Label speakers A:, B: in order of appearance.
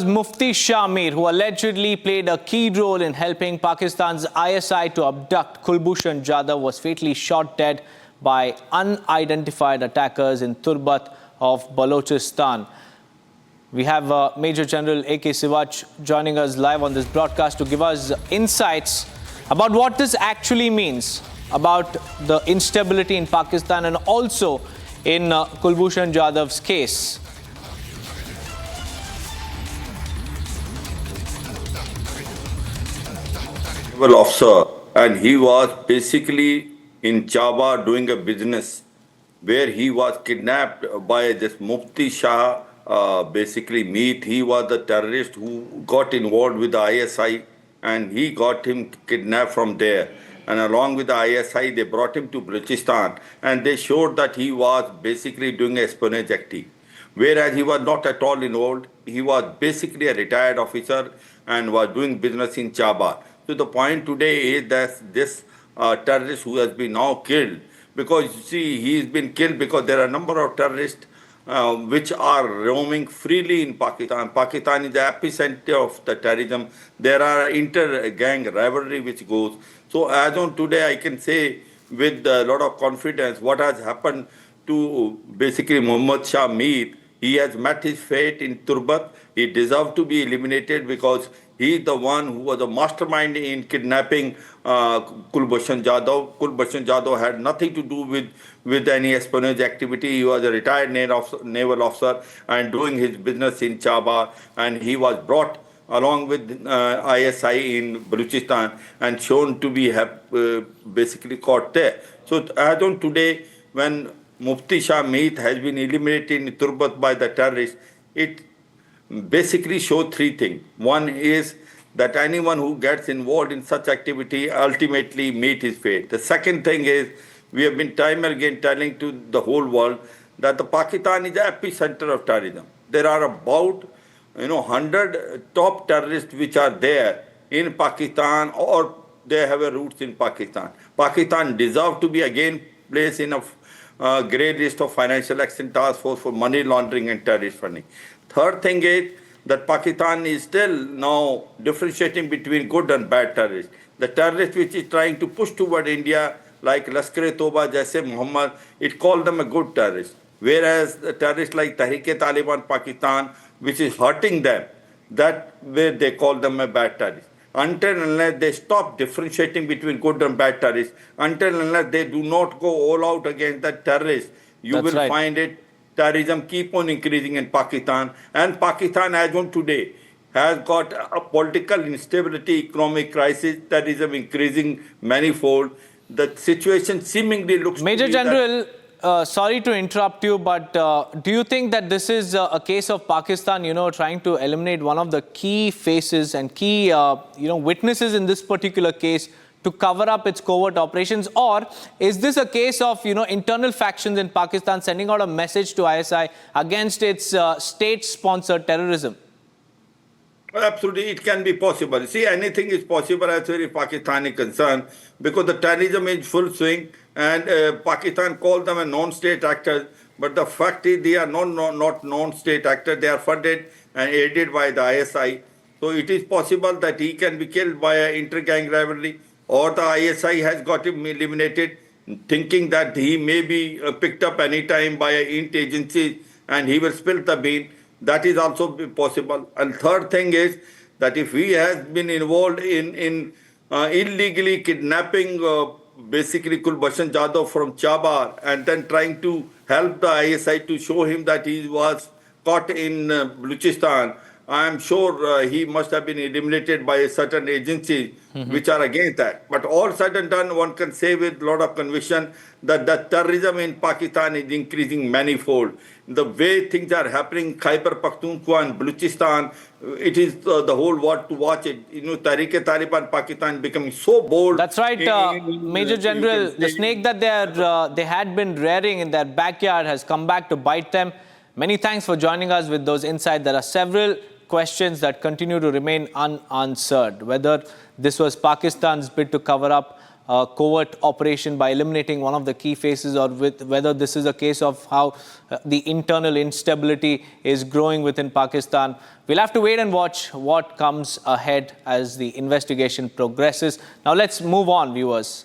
A: Mufti Shah Mir, who allegedly played a key role in helping Pakistan's ISI to abduct Kulbhushan Jadhav, was fatally shot dead by unidentified attackers in Turbat of Balochistan. We have Major General A.K. Siwach joining us live on this broadcast to give us insights about what this actually means, about the instability in Pakistan and also in Kulbhushan Jadhav's case.
B: Officer, and he was basically in Chaba doing a business where he was kidnapped by this Mufti Shah basically Mir. He was the terrorist who got involved with the ISI, and he got him kidnapped from there. And along with the ISI, they brought him to Balochistan, and they showed that he was basically doing espionage activity. Whereas he was not at all involved. He was basically a retired officer and was doing business in Chaba. So the point today is that this terrorist who has been now killed, because you see, he's been killed because there are a number of terrorists which are roaming freely in Pakistan. Pakistan is the epicenter of the terrorism. There are inter-gang rivalry which goes. So as on today, I can say with a lot of confidence what has happened to basically Muhammad Shah Mir. He has met his fate in Turbat. He deserved to be eliminated because he is the one who was the mastermind in kidnapping Kulbhushan Jadhav. Kulbhushan Jadhav had nothing to do with any espionage activity. He was a retired naval officer and doing his business in Chaba, and he was brought along with ISI in Balochistan and shown to be basically caught there. So as on today, when Mufti Shah Mir has been eliminated in Turbat by the terrorists, it basically shows three things. One is that anyone who gets involved in such activity ultimately meet his fate. The second thing is, we have been time and again telling to the whole world that the Pakistan is the epicenter of terrorism. There are about 100 top terrorists which are there in Pakistan, or they have a roots in Pakistan. Pakistan deserves to be again placed in a grey list of Financial Action Task Force for money laundering and terrorist funding. Third thing is that Pakistan is still now differentiating between good and bad terrorists. The terrorist which is trying to push toward India, like Lashkar-e-Toba, Jaise Muhammad, it called them a good terrorist. Whereas the terrorists like Tehreek-e-Taliban Pakistan, which is hurting them, that way they call them a bad terrorist. Until and unless they stop differentiating between good and bad terrorists, until and unless they do not go all out against the terrorists, you will find it, terrorism keep on increasing in Pakistan. And Pakistan, as on today, has got a political instability, economic crisis, terrorism increasing manifold. The situation seemingly looks
A: Major General, sorry to interrupt you, but do you think that this is a case of Pakistan, trying to eliminate one of the key faces and key, witnesses in this particular case to cover up its covert operations? Or is this a case of, internal factions in Pakistan sending out a message to ISI against its state-sponsored terrorism?
B: Absolutely, it can be possible. See, anything is possible as far as Pakistan is concerned, because the terrorism is full swing, and Pakistan calls them a non-state actors. But the fact is, they are not non-state actors. They are funded and aided by the ISI. So it is possible that he can be killed by an inter-gang rivalry, or the ISI has got him eliminated, thinking that he may be picked up anytime by an int agency and he will spill the bean. That is also possible. And third thing is that if he has been involved in illegally kidnapping basically Kulbhushan Jadhav from Chaba and then trying to help the ISI to show him that he was caught in Balochistan, I am sure he must have been eliminated by certain agencies which are against that. But all said and done, one can say with a lot of conviction that the terrorism in Pakistan is increasing manifold. The way things are happening, Khyber Pakhtunkhwa and Balochistan, it is the whole world to watch it. Tehreek-e-Taliban Pakistan becoming so bold.
A: That's right, Major General. The snake that they had been rearing in their backyard has come back to bite them. Many thanks for joining us with those insights. There are several questions that continue to remain unanswered. Whether this was Pakistan's bid to cover up covert operation by eliminating one of the key faces, or whether this is a case of how the internal instability is growing within Pakistan. We'll have to wait and watch what comes ahead as the investigation progresses. Now let's move on, viewers.